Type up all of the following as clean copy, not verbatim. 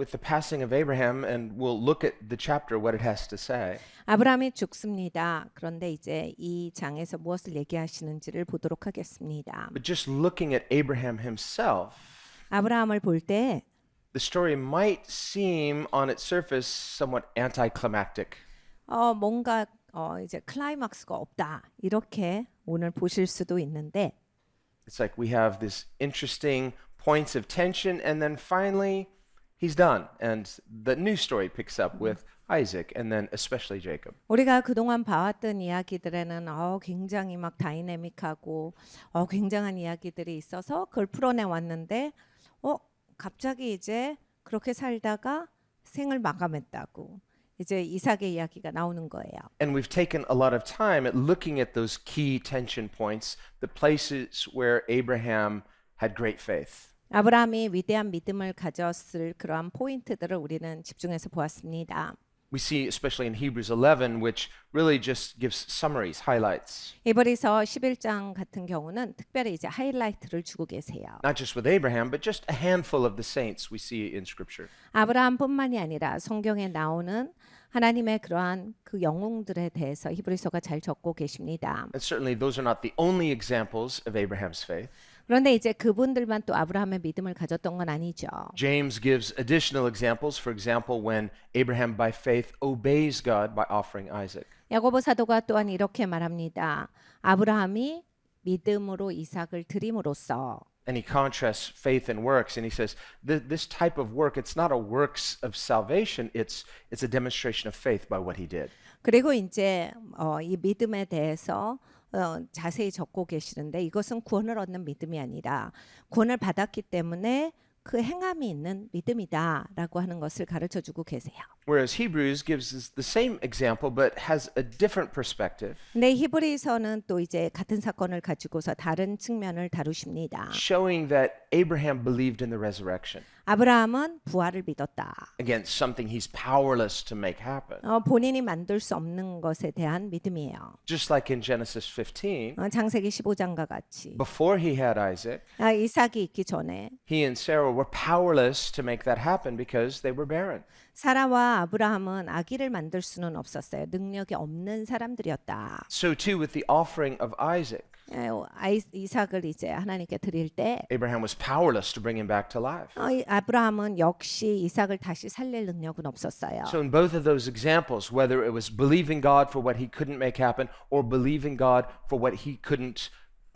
with the passing of Abraham, and we'll look at the chapter, what it has to say. 아브라함이 죽습니다. 그런데 이제 이 장에서 무엇을 얘기하시는지를 보도록 하겠습니다. But just looking at Abraham himself, 아브라함을 볼 때 the story might seem on its surface somewhat anticlimactic. 뭔가 이제 클라이막스가 없다. 이렇게 오늘 보실 수도 있는데 It's like we have this interesting points of tension, and then finally he's done. And the new story picks up with Isaac, and then especially Jacob. 우리가 그동안 봐왔던 이야기들에는 굉장히 막 다이내믹하고 굉장한 이야기들이 있어서 그걸 풀어내 왔는데 갑자기 이제 그렇게 살다가 생을 마감했다고 이제 이삭의 이야기가 나오는 거예요. And we've taken a lot of time at looking at those key tension points, the places where Abraham had great faith. 아브라함이 위대한 믿음을 가졌을 그러한 포인트들을 우리는 집중해서 보았습니다. We see, especially in Hebrews 11, which really just gives summaries, highlights. 히브리서 11장 같은 경우는 특별히 이제 하이라이트를 주고 계세요. Not just with Abraham, but just a handful of the saints we see in Scripture. 아브라함뿐만이 아니라 성경에 나오는 하나님의 그러한 그 영웅들에 대해서 히브리서가 잘 적고 계십니다. And certainly those are not the only examples of Abraham's faith. 그런데 이제 그분들만 또 아브라함의 믿음을 가졌던 건 아니죠. James gives additional examples. For example, when Abraham by faith obeys God by offering Isaac. 야고보 사도가 또한 이렇게 말합니다. 아브라함이 믿음으로 이삭을 드림으로써 And he contrasts faith and works, and he says this type of work, it's not a works of salvation, it's a demonstration of faith by what he did. 그리고 이제 이 믿음에 대해서 자세히 적고 계시는데 이것은 구원을 얻는 믿음이 아니라 구원을 받았기 때문에 그 행함이 있는 믿음이다라고 하는 것을 가르쳐 주고 계세요. Whereas Hebrews gives us the same example but has a different perspective, 근데 히브리서는 또 이제 같은 사건을 가지고서 다른 측면을 다루십니다. showing that Abraham believed in the resurrection. 아브라함은 부활을 믿었다. Again, something he's powerless to make happen. 본인이 만들 수 없는 것에 대한 믿음이에요. Just like in Genesis 15, 창세기 15장과 같이 before he had Isaac, 이삭이 있기 전에 he and Sarah were powerless to make that happen because they were barren. 사라와 아브라함은 아기를 만들 수는 없었어요. 능력이 없는 사람들이었다. So too with the offering of Isaac. 이삭을 이제 하나님께 드릴 때 Abraham was powerless to bring him back to life. 아브라함은 역시 이삭을 다시 살릴 능력은 없었어요. So in both of those examples, whether it was believing God for what he couldn't make happen or believing God for what he couldn't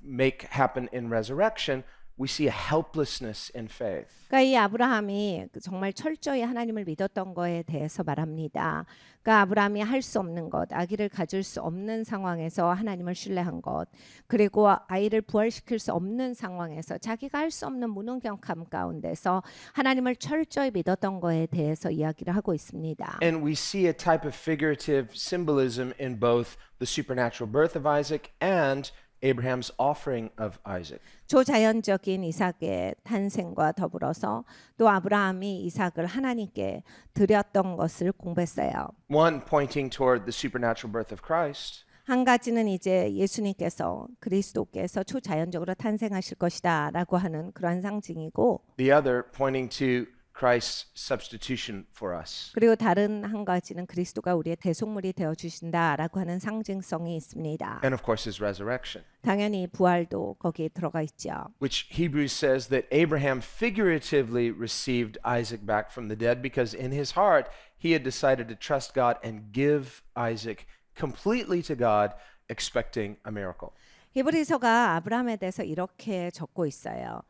make happen in resurrection, we see a helplessness in faith. 그러니까 이 아브라함이 정말 철저히 하나님을 믿었던 거에 대해서 말합니다. 그러니까 아브라함이 할 수 없는 것, 아기를 가질 수 없는 상황에서 하나님을 신뢰한 것, 그리고 아이를 부활시킬 수 없는 상황에서 자기가 할 수 없는 무능력함 가운데서 하나님을 철저히 믿었던 거에 대해서 이야기를 하고 있습니다. And we see a type of figurative symbolism in both the supernatural birth of Isaac and Abraham's offering of Isaac. 초자연적인 이삭의 탄생과 더불어서 또 아브라함이 이삭을 하나님께 드렸던 것을 공부했어요. One pointing toward the supernatural birth of Christ, 한 가지는 이제 예수님께서 그리스도께서 초자연적으로 탄생하실 것이다라고 하는 그러한 상징이고 the other pointing to Christ's substitution for us. 그리고 다른 한 가지는 그리스도가 우리의 대속물이 되어 주신다라고 하는 상징성이 있습니다. And of course his resurrection, 당연히 부활도 거기에 들어가 있죠. which Hebrews says that Abraham figuratively received Isaac back from the dead because in his heart he had decided to trust God and give Isaac completely to God, expecting a miracle. 히브리서가 아브라함에 대해서 이렇게 적고 있어요.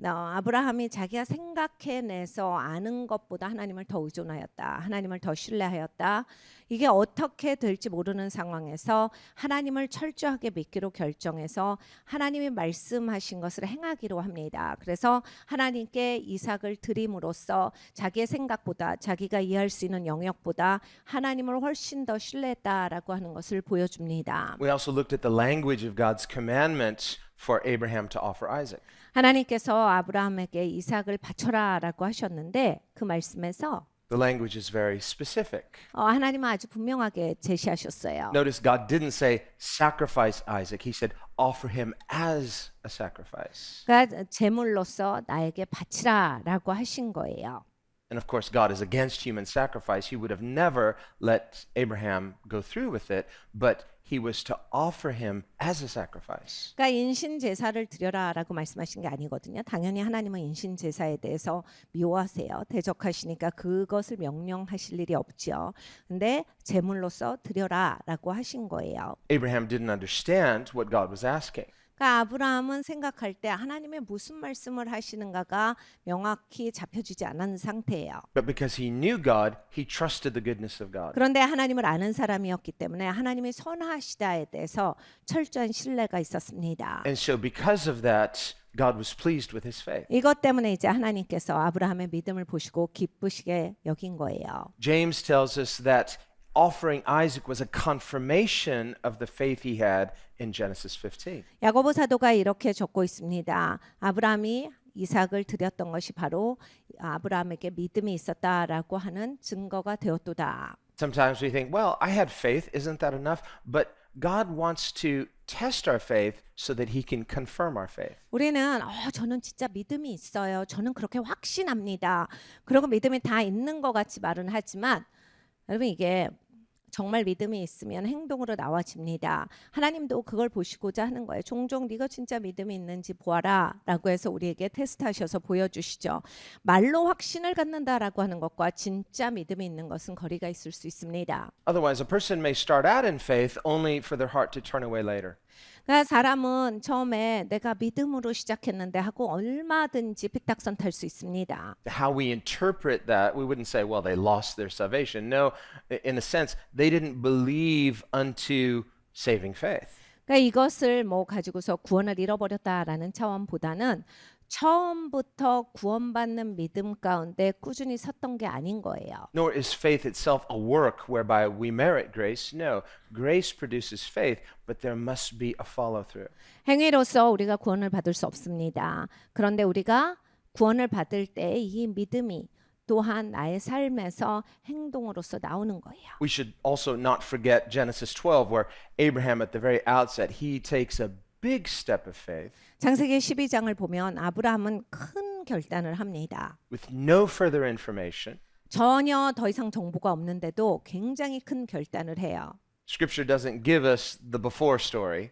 아브라함이 자기가 생각해내서 아는 것보다 하나님을 더 의존하였다. 하나님을 더 신뢰하였다. 이게 어떻게 될지 모르는 상황에서 하나님을 철저하게 믿기로 결정해서 하나님이 말씀하신 것을 행하기로 합니다. 그래서 하나님께 이삭을 드림으로써 자기의 생각보다 자기가 이해할 수 있는 영역보다 하나님을 훨씬 더 신뢰했다라고 하는 것을 보여줍니다. We also looked at the language of God's commandments for Abraham to offer Isaac. 하나님께서 아브라함에게 이삭을 바쳐라라고 하셨는데 그 말씀에서 The language is very specific. 하나님은 아주 분명하게 제시하셨어요. Notice God didn't say sacrifice Isaac. He said offer him as a sacrifice. 그러니까 제물로서 나에게 바치라라고 하신 거예요. And of course, God is against human sacrifice. He would have never let Abraham go through with it, but he was to offer him as a sacrifice. 그러니까 인신 제사를 드려라라고 말씀하신 게 아니거든요. 당연히 하나님은 인신 제사에 대해서 미워하세요. 대적하시니까 그것을 명령하실 일이 없죠. 근데 제물로서 드려라라고 하신 거예요. Abraham didn't understand what God was asking. 그러니까 아브라함은 생각할 때 하나님의 무슨 말씀을 하시는가가 명확히 잡혀지지 않은 상태예요. But because he knew God, he trusted the goodness of God. 그런데 하나님을 아는 사람이었기 때문에 하나님이 선하시다에 대해서 철저한 신뢰가 있었습니다. And so because of that, God was pleased with his faith. 이것 때문에 이제 하나님께서 아브라함의 믿음을 보시고 기쁘시게 여긴 거예요. James tells us that offering Isaac was a confirmation of the faith he had in Genesis 15. 야고보 사도가 이렇게 적고 있습니다. 아브라함이 이삭을 드렸던 것이 바로 아브라함에게 믿음이 있었다라고 하는 증거가 되었도다. Sometimes we think, well, I had faith, isn't that enough? But God wants to test our faith so that he can confirm our faith. 우리는 저는 진짜 믿음이 있어요. 저는 그렇게 확신합니다. 그리고 믿음이 다 있는 것 같이 말은 하지만 여러분 이게 정말 믿음이 있으면 행동으로 나와집니다. 하나님도 그걸 보시고자 하는 거예요. 종종 네가 진짜 믿음이 있는지 보아라 라고 해서 우리에게 테스트하셔서 보여주시죠. 말로 확신을 갖는다라고 하는 것과 진짜 믿음이 있는 것은 거리가 있을 수 있습니다. Otherwise, a person may start out in faith only for their heart to turn away later. 그러니까 사람은 처음에 내가 믿음으로 시작했는데 하고 얼마든지 삐딱선 탈 수 있습니다. How we interpret that, we wouldn't say, well, they lost their salvation. No, in a sense, they didn't believe unto saving faith. 그러니까 이것을 뭐 가지고서 구원을 잃어버렸다라는 차원보다는 처음부터 구원받는 믿음 가운데 꾸준히 섰던 게 아닌 거예요. Nor is faith itself a work whereby we merit grace. No, grace produces faith, but there must be a follow through. 행위로서 우리가 구원을 받을 수 없습니다. 그런데 우리가 구원을 받을 때 이 믿음이 또한 나의 삶에서 행동으로서 나오는 거예요. We should also not forget Genesis 12, where Abraham at the very outset, he takes a big step of faith 창세기 12장을 보면 아브라함은 큰 결단을 합니다. with no further information. 전혀 더 이상 정보가 없는데도 굉장히 큰 결단을 해요. Scripture doesn't give us the before story.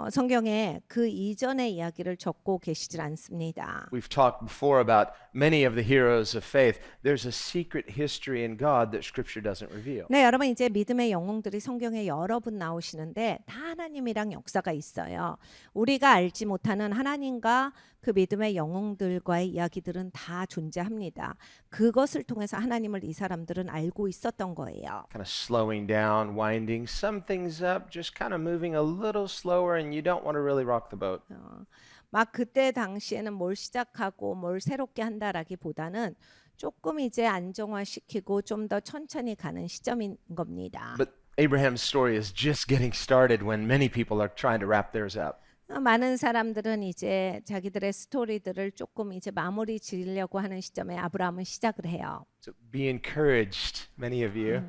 성경에 그 이전의 이야기를 적고 계시질 않습니다. We've talked before about many of the heroes of faith. There's a secret history in God that Scripture doesn't reveal. 네, 여러분 이제 믿음의 영웅들이 성경에 여러 분 나오시는데 다 하나님이랑 역사가 있어요. 우리가 알지 못하는 하나님과 그 믿음의 영웅들과의 이야기들은 다 존재합니다. 그것을 통해서 하나님을 이 사람들은 알고 있었던 거예요. Kind of slowing down, winding some things up, just kind of moving a little slower, and you don't want to really rock the boat. 막 그때 당시에는 뭘 시작하고 뭘 새롭게 한다라기보다는 조금 이제 안정화시키고 좀 더 천천히 가는 시점인 겁니다. But Abraham's story is just getting started when many people are trying to wrap theirs up. 많은 사람들은 이제 자기들의 스토리들을 조금 이제 마무리 지으려고 하는 시점에 아브라함은 시작을 해요. So be encouraged, many of you.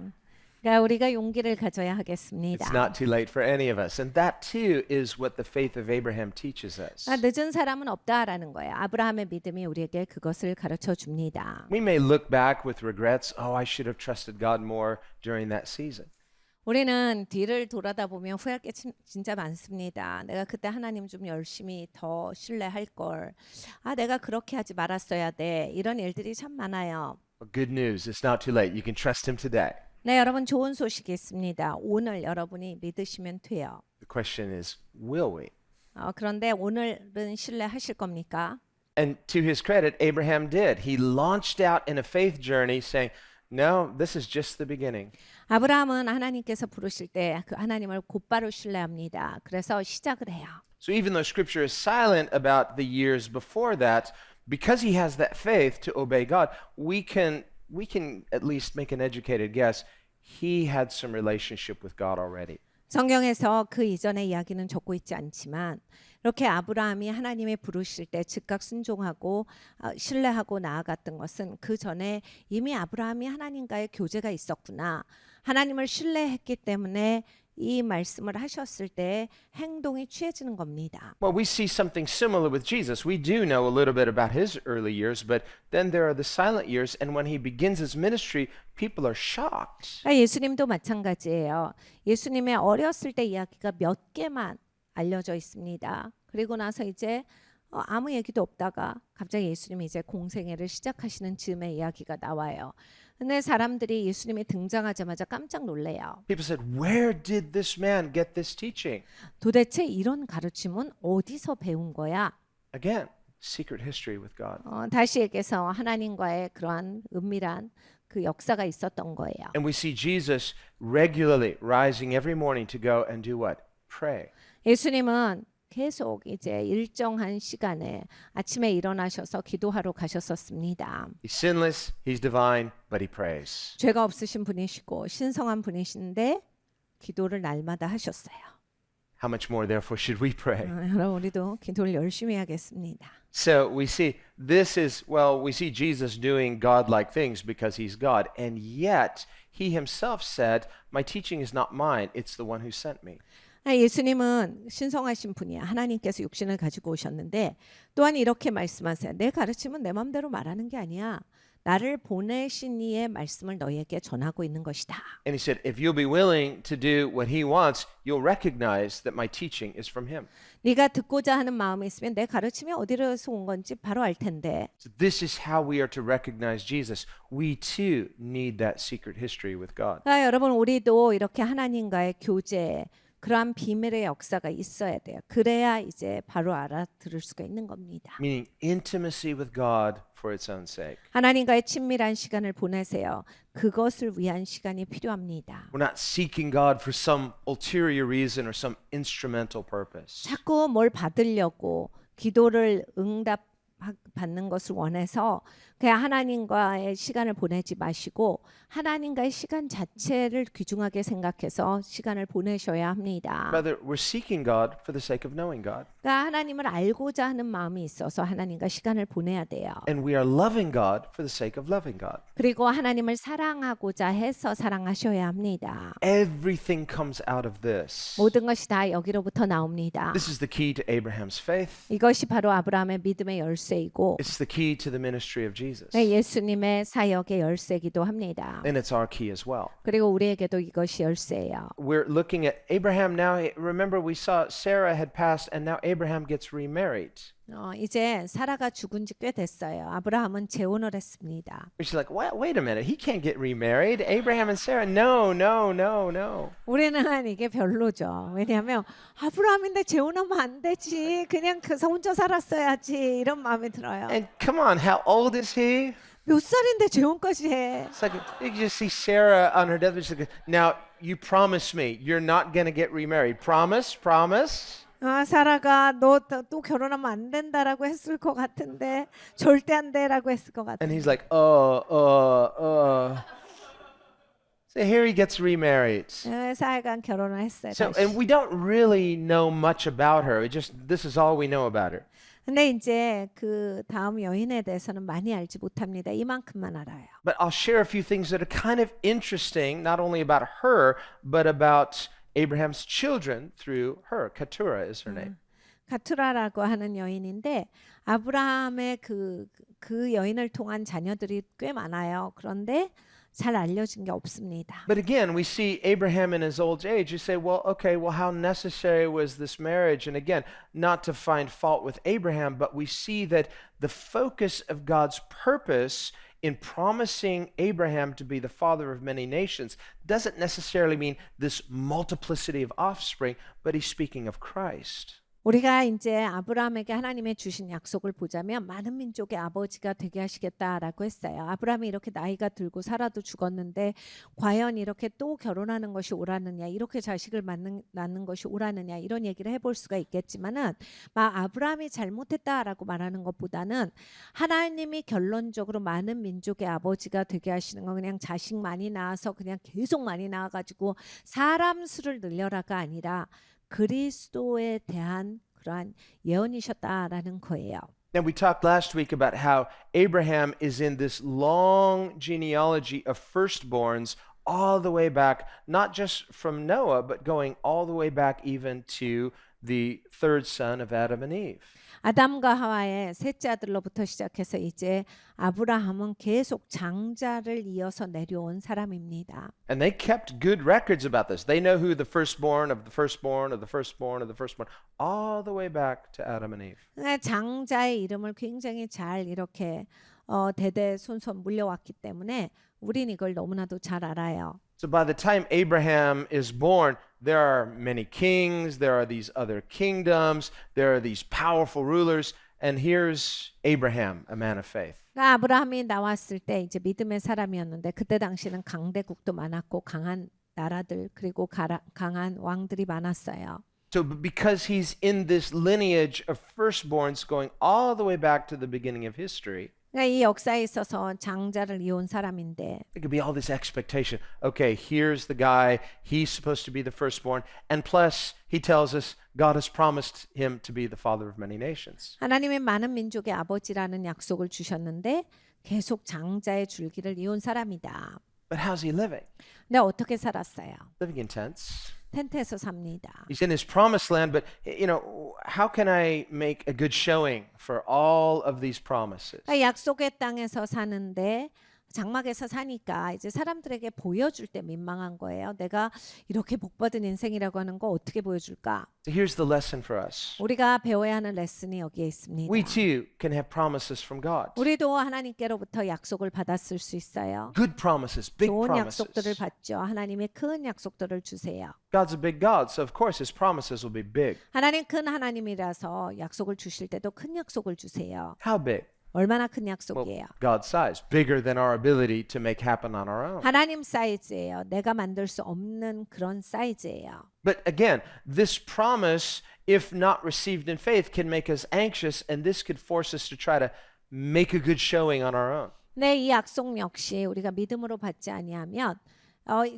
그러니까 우리가 용기를 가져야 It's 하겠습니다. not too late for any of us. And that too is what the faith of Abraham teaches us. 늦은 사람은 없다라는 거예요. 아브라함의 믿음이 우리에게 그것을 가르쳐 줍니다. We may look back with regrets. Oh, I should have trusted God more during that season. 우리는 뒤를 돌아다 보면 후회할 게 진짜 많습니다. 내가 그때 하나님 좀 열심히 더 신뢰할 걸. 내가 그렇게 하지 말았어야 돼. 이런 일들이 참 많아요. But good news, it's not too late. You can trust him today. 네, 여러분 좋은 소식이 있습니다. 오늘 여러분이 믿으시면 돼요. The question is, will we? 그런데 오늘은 신뢰하실 겁니까? And to his credit, Abraham did. He launched out in a faith journey saying, no, this is just the beginning. 아브라함은 하나님께서 부르실 때 그 하나님을 곧바로 신뢰합니다. 그래서 시작을 해요. So even though scripture is silent about the years before that, because he has that faith to obey God, we can at least make an educated guess. He had some relationship with God already. 성경에서 그 이전의 이야기는 적고 있지 않지만 이렇게 아브라함이 하나님의 부르실 때 즉각 순종하고 신뢰하고 나아갔던 것은 그 전에 이미 아브라함이 하나님과의 교제가 있었구나. 하나님을 신뢰했기 때문에 이 말씀을 하셨을 때 행동이 취해지는 겁니다. Well, we see something similar with Jesus. We do know a little bit about his early years, but then there are the silent years, and when he begins his ministry, people are shocked. 예수님도 마찬가지예요. 예수님의 어렸을 때 이야기가 몇 개만 알려져 있습니다. 그리고 나서 이제 아무 얘기도 없다가 갑자기 예수님이 이제 공생애를 시작하시는 즈음의 이야기가 나와요. 근데 사람들이 예수님이 등장하자마자 깜짝 놀래요. People said, "Where did this man get this teaching?" 도대체 이런 가르침은 어디서 배운 거야? Again, secret history with God. 다시 얘기해서 하나님과의 그러한 은밀한 그 역사가 있었던 거예요. And we see Jesus regularly rising every morning to go and do what? Pray. 예수님은 계속 이제 일정한 시간에 아침에 일어나셔서 기도하러 가셨었습니다. He's sinless, he's divine, but he prays. 죄가 없으신 분이시고 신성한 분이신데 기도를 날마다 하셨어요. How much more, therefore, should we pray? 여러분 우리도 기도를 열심히 하겠습니다. So we see this is, well, we see Jesus doing God-like things because he's God, and yet he himself said, "My teaching is not mine, it's the one who sent me." 예수님은 신성하신 분이야. 하나님께서 육신을 가지고 오셨는데 또한 이렇게 말씀하세요. 내 가르침은 내 마음대로 말하는 게 아니야. 나를 보내신 이의 말씀을 너희에게 전하고 있는 것이다. And he said, if you'll be willing to do what he wants, you'll recognize that my teaching is from him. 네가 듣고자 하는 마음이 있으면 내 가르침이 어디로서 온 건지 바로 알 텐데. So this is how we are to recognize Jesus. We too need that secret history with God. 여러분 우리도 이렇게 하나님과의 교제 그러한 비밀의 역사가 있어야 돼요. 그래야 이제 바로 알아들을 수가 있는 겁니다. Meaning intimacy with God for its own sake. 하나님과의 친밀한 시간을 보내세요. 그것을 위한 시간이 필요합니다. We're not seeking God for some ulterior reason or some instrumental purpose. 자꾸 뭘 받으려고 기도를 받는 것을 원해서 그냥 하나님과의 시간을 보내지 마시고 하나님과의 시간 자체를 귀중하게 생각해서 시간을 보내셔야 합니다. Rather, we're seeking God for the sake of knowing God. 그러니까 하나님을 알고자 하는 마음이 있어서 하나님과 시간을 보내야 돼요. And we are loving God for the sake of loving God. 그리고 하나님을 사랑하고자 해서 사랑하셔야 합니다. Everything comes out of this. 모든 것이 다 여기로부터 나옵니다. This is the key to Abraham's faith. 이것이 바로 아브라함의 믿음의 열쇠이고 It's the key to the ministry of Jesus. 예수님의 사역의 열쇠이기도 합니다. And it's our key as well. 그리고 우리에게도 이것이 열쇠예요. We're looking at Abraham now. Remember, we saw Sarah had passed, and now Abraham gets remarried. 이제 사라가 죽은 지 꽤 됐어요. 아브라함은 재혼을 했습니다. She's like, wait a minute. He can't get remarried. Abraham and Sarah, no, no, no, no. 우리는 이게 별로죠. 왜냐하면 아브라함인데 재혼하면 안 되지. 그냥 그 혼자 살았어야지. 이런 마음이 들어요. And come on, how old is he? 몇 살인데 재혼까지 해. It's like you can just see Sarah on her deathbed. She's like, now you promise me you're not going to get remarried. Promise, promise. 사라가 너 또 결혼하면 안 된다라고 했을 것 같은데 절대 안 돼라고 했을 것 And 같은데. he's like, So here he gets remarried. 사라가 결혼을 했어요. So, 다시. and we don't really know much about her. This is all we know about her. 근데 이제 그 다음 여인에 대해서는 많이 알지 못합니다. 이만큼만 알아요. But I'll share a few things that are kind of interesting, not only about her, but about Abraham's children through her. Keturah is her name. 가투라라고 하는 여인인데 아브라함의 그 여인을 통한 자녀들이 꽤 많아요. 그런데 잘 알려진 게 없습니다. But again, we see Abraham in his old age. You say, well, okay, well, how necessary was this marriage? And again, not to find fault with Abraham, but we see that the focus of God's purpose in promising Abraham to be the father of many nations doesn't necessarily mean this multiplicity of offspring, but he's speaking of Christ. 우리가 이제 아브라함에게 하나님의 주신 약속을 보자면 많은 민족의 아버지가 되게 하시겠다라고 했어요. 아브라함이 이렇게 나이가 들고 사라도 죽었는데 과연 이렇게 또 결혼하는 것이 옳았느냐, 이렇게 자식을 낳는 것이 옳았느냐 이런 얘기를 해볼 수가 있겠지만은 아브라함이 잘못했다라고 말하는 것보다는 하나님이 결론적으로 많은 민족의 아버지가 되게 하시는 건 그냥 자식 많이 낳아서 그냥 계속 많이 낳아가지고 사람 수를 늘려라가 아니라 그리스도에 대한 그러한 예언이셨다라는 거예요. Now, we talked last week about how Abraham is in this long genealogy of firstborns all the way back, not just from Noah, but going all the way back even to the third son of Adam and Eve. 아담과 하와의 셋째 아들로부터 시작해서 이제 아브라함은 계속 장자를 이어서 내려온 사람입니다. And they kept good records about this. They know who the firstborn of the firstborn of the firstborn of the firstborn, all the way back to Adam and Eve. 장자의 이름을 굉장히 잘 이렇게 대대손손 물려왔기 때문에 우린 이걸 너무나도 잘 알아요. So by the time Abraham is born, there are many kings, there are these other kingdoms, there are these powerful rulers, and here's Abraham, a man of faith. 그러니까 아브라함이 나왔을 때 이제 믿음의 사람이었는데 그때 당시는 강대국도 많았고 강한 나라들 그리고 강한 왕들이 많았어요. So because he's in this lineage of firstborns going all the way back to the beginning of history, 그러니까 이 역사에 있어서 장자를 이어온 사람인데 it could be all this expectation. Okay, here's the guy, he's supposed to be the firstborn, and plus he tells us God has promised him to be the father of many nations. 하나님의 많은 민족의 아버지라는 약속을 주셨는데 계속 장자의 줄기를 이어온 사람이다. But how's he living? 근데 어떻게 살았어요? Living in tents. 텐트에서 삽니다. He's in his promised land, but how can I make a good showing for all of these promises? 약속의 땅에서 사는데 장막에서 사니까 이제 사람들에게 보여줄 때 민망한 거예요. 내가 이렇게 복받은 인생이라고 하는 거 어떻게 보여줄까? So here's the lesson for us. 우리가 배워야 하는 레슨이 여기에 있습니다. We too can have promises from God. 우리도 하나님께로부터 약속을 받았을 수 있어요. Good promises, big 좋은 약속들을 promises. 받죠. 하나님의 큰 약속들을 주세요. God's a big God, so of course his promises will be big. 하나님 큰 하나님이라서 약속을 주실 때도 큰 약속을 주세요. How big? 얼마나 큰 Well, 약속이에요? God's size, bigger than our ability to make happen on our own. 하나님 사이즈예요. 내가 만들 수 없는 그런 사이즈예요. But again, this promise, if not received in faith, can make us anxious, and this could force us to try to make a good showing on our own. 네, 이 약속 역시 우리가 믿음으로 받지 아니하면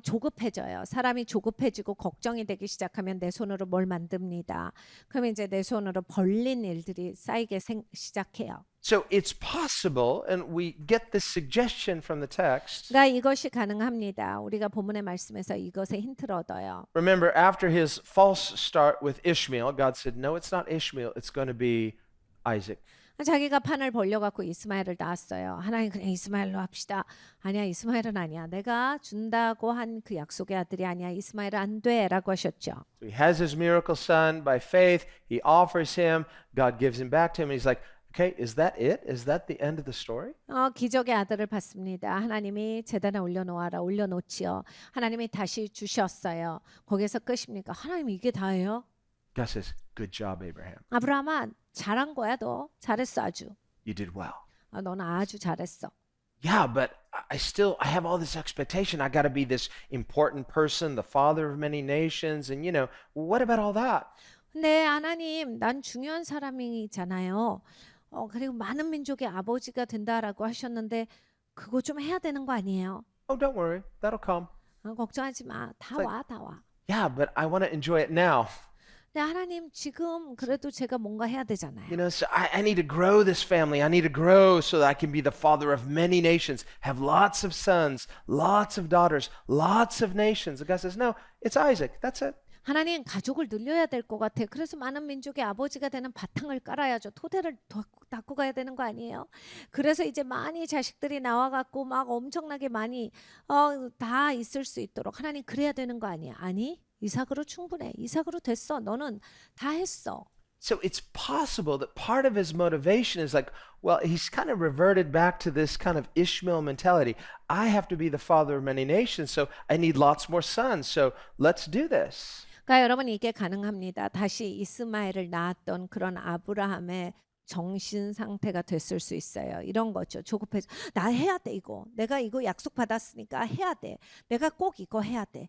조급해져요. 사람이 조급해지고 걱정이 되기 시작하면 내 손으로 뭘 만듭니다. 그러면 이제 내 손으로 벌린 일들이 쌓이게 시작해요. So it's possible, and we get this suggestion from the text. 그러니까 이것이 가능합니다. 우리가 본문의 말씀에서 이것의 힌트를 얻어요. Remember, after his false start with Ishmael, God said, no, it's not Ishmael, it's going to be Isaac. 자기가 판을 벌려갖고 이스마엘을 낳았어요. 하나님 그냥 이스마엘로 합시다. 아니야, 이스마엘은 아니야. 내가 준다고 한 그 약속의 아들이 아니야. 이스마엘은 안 돼 라고 하셨죠. So he has his miracle son by faith. He offers him. God gives him back to him. He's like, okay, is that it? Is that the end of the story? 기적의 아들을 받습니다. 하나님이 제단에 올려놓아라. 올려놓지요. 하나님이 다시 주셨어요. 거기서 끝입니까? 하나님 이게 다예요? God says, good job, Abraham. 아브라함아 잘한 거야 너. 잘했어 아주. You did well. 너는 아주 잘했어. Yeah, but I have all this expectation. I got to be this important person, the father of many nations. And, what about all that? 근데 하나님 난 중요한 사람이잖아요. 그리고 많은 민족의 아버지가 된다라고 하셨는데 그거 좀 해야 되는 거 아니에요? Oh, don't worry. That'll come. 걱정하지 마. 다 와, 다 와. Yeah, but I want to enjoy it now. 근데 하나님 지금 그래도 제가 뭔가 해야 되잖아요. So I need to grow this family. I need to grow so that I can be the father of many nations, have lots of sons, lots of daughters, lots of nations. The God says, no, it's Isaac. That's it. 하나님 가족을 늘려야 될 것 같아. 그래서 많은 민족의 아버지가 되는 바탕을 깔아야죠. 토대를 닦고 가야 되는 거 아니에요? 그래서 이제 많이 자식들이 나와갖고 막 엄청나게 많이 다 있을 수 있도록 하나님 그래야 되는 거 아니야? 아니 이삭으로 충분해. 이삭으로 됐어. 너는 다 했어. So it's possible that part of his motivation is like, well, he's kind of reverted back to this kind of Ishmael mentality. I have to be the father of many nations, so I need lots more sons. So let's do this. 그러니까 여러분 이게 가능합니다. 다시 이스마엘을 낳았던 그런 아브라함의 정신 상태가 됐을 수 있어요. 이런 거죠. 조급해서 나 해야 돼 이거. 내가 이거 약속 받았으니까 해야 돼. 내가 꼭 이거 해야 돼.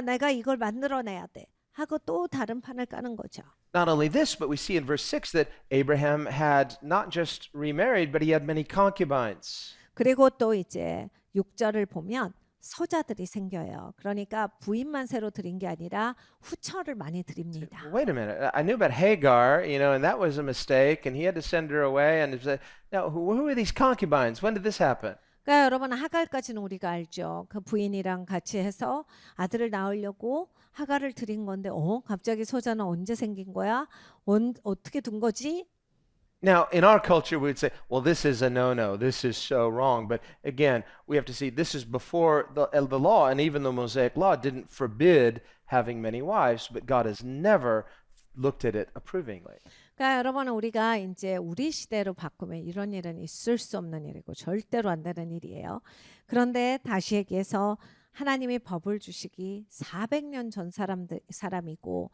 내가 이걸 만들어내야 돼. 하고 또 다른 판을 까는 거죠. Not only this, but we see in verse 6 that Abraham had not just remarried, but he had many concubines. 그리고 또 이제 6절을 보면 서자들이 생겨요. 그러니까 부인만 새로 드린 게 아니라 후처를 많이 드립니다. Wait a minute. I knew about Hagar, and that was a mistake, and he had to send her away. And now, who are these concubines? When did this happen? 그러니까 여러분 하갈까지는 우리가 알죠. 그 부인이랑 같이 해서 아들을 낳으려고 하갈을 드린 건데 갑자기 소자는 언제 생긴 거야? 어떻게 둔 거지? Now, in our culture, we would say, well, this is a no-no. This is so wrong. But again, we have to see this is before the law, and even the Mosaic law didn't forbid having many wives, but God has never looked at it approvingly. 그러니까 여러분 우리가 이제 우리 시대로 바꾸면 이런 일은 있을 수 없는 일이고 절대로 안 되는 일이에요. 그런데 다시 얘기해서 하나님이 법을 주시기 400년 전 사람이고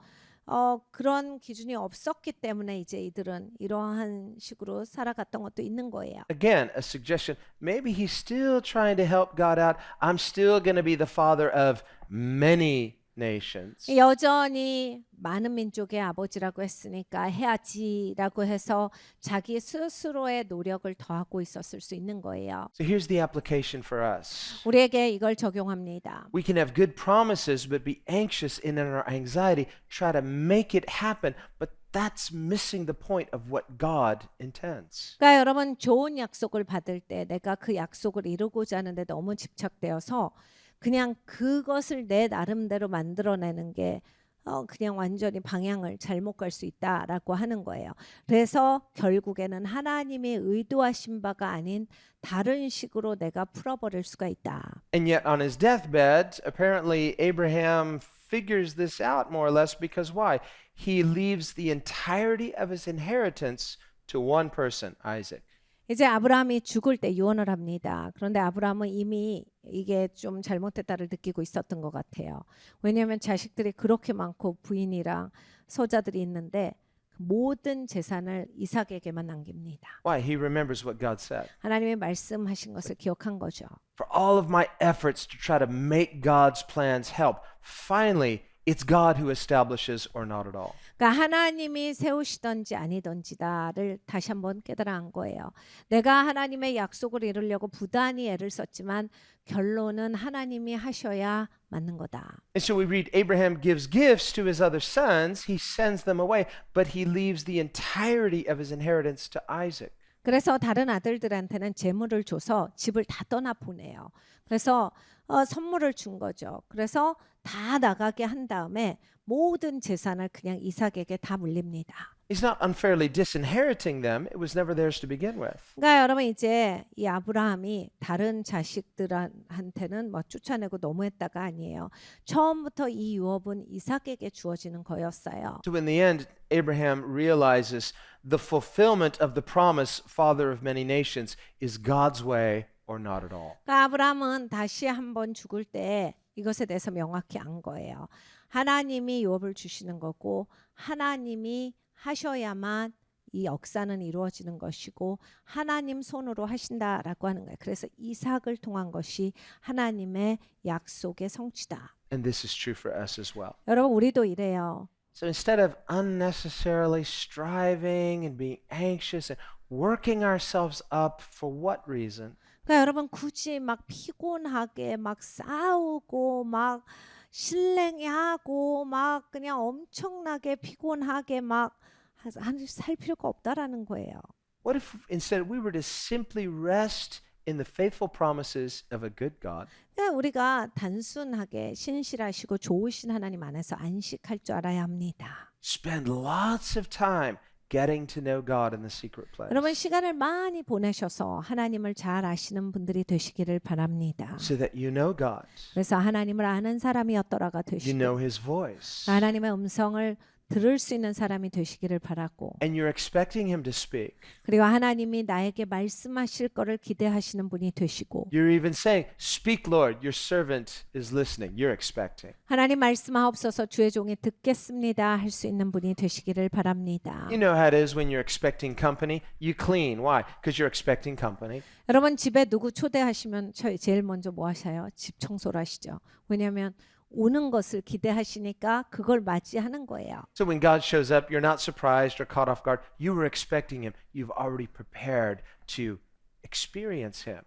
그런 기준이 없었기 때문에 이제 이들은 이러한 식으로 살아갔던 것도 있는 거예요. Again, a suggestion. Maybe he's still trying to help God out. I'm still going to be the father of many nations. 여전히 많은 민족의 아버지라고 했으니까 해야지라고 해서 자기 스스로의 노력을 더하고 있었을 수 있는 거예요. So here's the application for us. 우리에게 이걸 적용합니다. We can have good promises, but be anxious in our anxiety, try to make it happen, but that's missing the point of what God intends. 그러니까 여러분 좋은 약속을 받을 때 내가 그 약속을 이루고자 하는데 너무 집착되어서 그냥 그것을 내 나름대로 만들어내는 게 그냥 완전히 방향을 잘못 갈 수 있다라고 하는 거예요. 그래서 결국에는 하나님이 의도하신 바가 아닌 다른 식으로 내가 풀어버릴 수가 있다. And yet on his deathbed, apparently Abraham figures this out more or less because why? He leaves the entirety of his inheritance to one person, Isaac. 이제 아브라함이 죽을 때 유언을 합니다. 그런데 아브라함은 이미 이게 좀 잘못됐다를 느끼고 있었던 것 같아요. 왜냐하면 자식들이 그렇게 많고 부인이랑 소자들이 있는데 모든 재산을 이삭에게만 남깁니다. Why? He remembers what God said. 하나님의 말씀하신 것을 기억한 거죠. For all of my efforts to try to make God's plans help, finally, it's God who establishes or not at all. 그러니까 하나님이 세우시던지 아니던지다를 다시 한번 깨달아간 거예요. 내가 하나님의 약속을 이루려고 부단히 애를 썼지만 결론은 하나님이 하셔야 맞는 거다. And so we read Abraham gives gifts to his other sons, he sends them away, but he leaves the entirety of his inheritance to Isaac. 그래서 다른 아들들한테는 재물을 줘서 집을 다 떠나 보내요. 그래서 선물을 준 거죠. 그래서 다 나가게 한 다음에 모든 재산을 그냥 이삭에게 다 물립니다. He's not unfairly disinheriting them. It was never theirs to begin with. 그러니까 여러분 이제 이 아브라함이 다른 자식들한테는 뭐 쫓아내고 너무했다가 아니에요. 처음부터 이 유업은 이삭에게 주어지는 거였어요. So in the end, Abraham realizes the fulfillment of the promise, father of many nations, is God's way or not at all. 그러니까 아브라함은 다시 한번 죽을 때 이것에 대해서 명확히 안 거예요. 하나님이 유업을 주시는 거고 하나님이 하셔야만 이 역사는 이루어지는 것이고 하나님 손으로 하신다라고 하는 거예요. 그래서 이삭을 통한 것이 하나님의 약속의 성취다. And this is true for us as well. 여러분 우리도 이래요. So instead of unnecessarily striving and being anxious and working ourselves up for what reason? 그러니까 여러분 굳이 막 피곤하게 막 싸우고 막 실랭이하고 막 그냥 엄청나게 피곤하게 막 살 필요가 없다라는 거예요. What if instead we were to simply rest in the faithful promises of a good God? 그러니까 우리가 단순하게 신실하시고 좋으신 하나님 안에서 안식할 줄 알아야 합니다. Spend lots of time getting to know God in the secret place. 여러분 시간을 많이 보내셔서 하나님을 잘 아시는 분들이 되시기를 바랍니다. So that you know God, 그래서 하나님을 아는 사람이었더라가 you 되시고 know His voice, 하나님의 음성을 들을 수 있는 사람이 되시기를 바라고 and you're expecting Him to speak. 그리고 하나님이 나에게 말씀하실 거를 기대하시는 분이 되시고 You're even saying, "Speak, Lord, your servant is listening." You're expecting. 하나님 말씀하옵소서 주의 종이 듣겠습니다 할 수 있는 분이 되시기를 바랍니다. You know how it is when you're expecting company. You clean. Why? Because you're expecting company. 여러분 집에 누구 초대하시면 제일 먼저 뭐 하셔요? 집 청소를 하시죠. 왜냐하면 오는 것을 기대하시니까 그걸 맞이하는 거예요. So when God shows up, you're not surprised or caught off guard. You were expecting Him. You've already prepared to experience Him.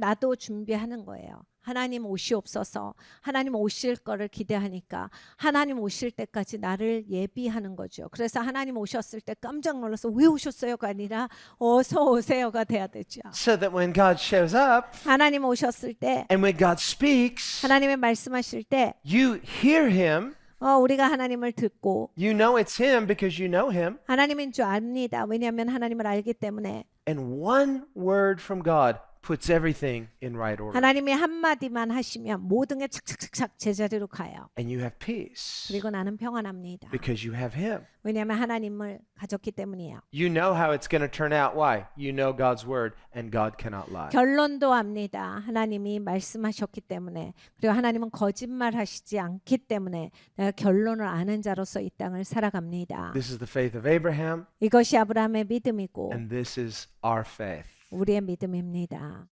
나도 준비하는 거예요. 하나님 오시옵소서. 하나님 오실 거를 기대하니까 하나님 오실 때까지 나를 예비하는 거죠. 그래서 하나님 오셨을 때 깜짝 놀라서 왜 오셨어요가 아니라 어서 오세요가 돼야 되죠. So that when God shows up 하나님 오셨을 때 and when God speaks, 하나님의 말씀하실 때 you hear him. 우리가 하나님을 듣고 You know it's him because you know him. 하나님인 줄 압니다. 왜냐하면 하나님을 알기 때문에 And one word from God puts everything in right order. 하나님이 한마디만 하시면 모든 게 착착착착 제자리로 가요. And you have peace 그리고 나는 평안합니다. because you have him. 왜냐하면 하나님을 가졌기 때문이에요. You know how it's going to turn out. Why? You know God's word and God cannot lie. 결론도 압니다. 하나님이 말씀하셨기 때문에 그리고 하나님은 거짓말하시지 않기 때문에 내가 결론을 아는 자로서 이 땅을 살아갑니다. This is the faith of Abraham 이것이 아브라함의 믿음이고 and this is our faith. 우리의 믿음입니다.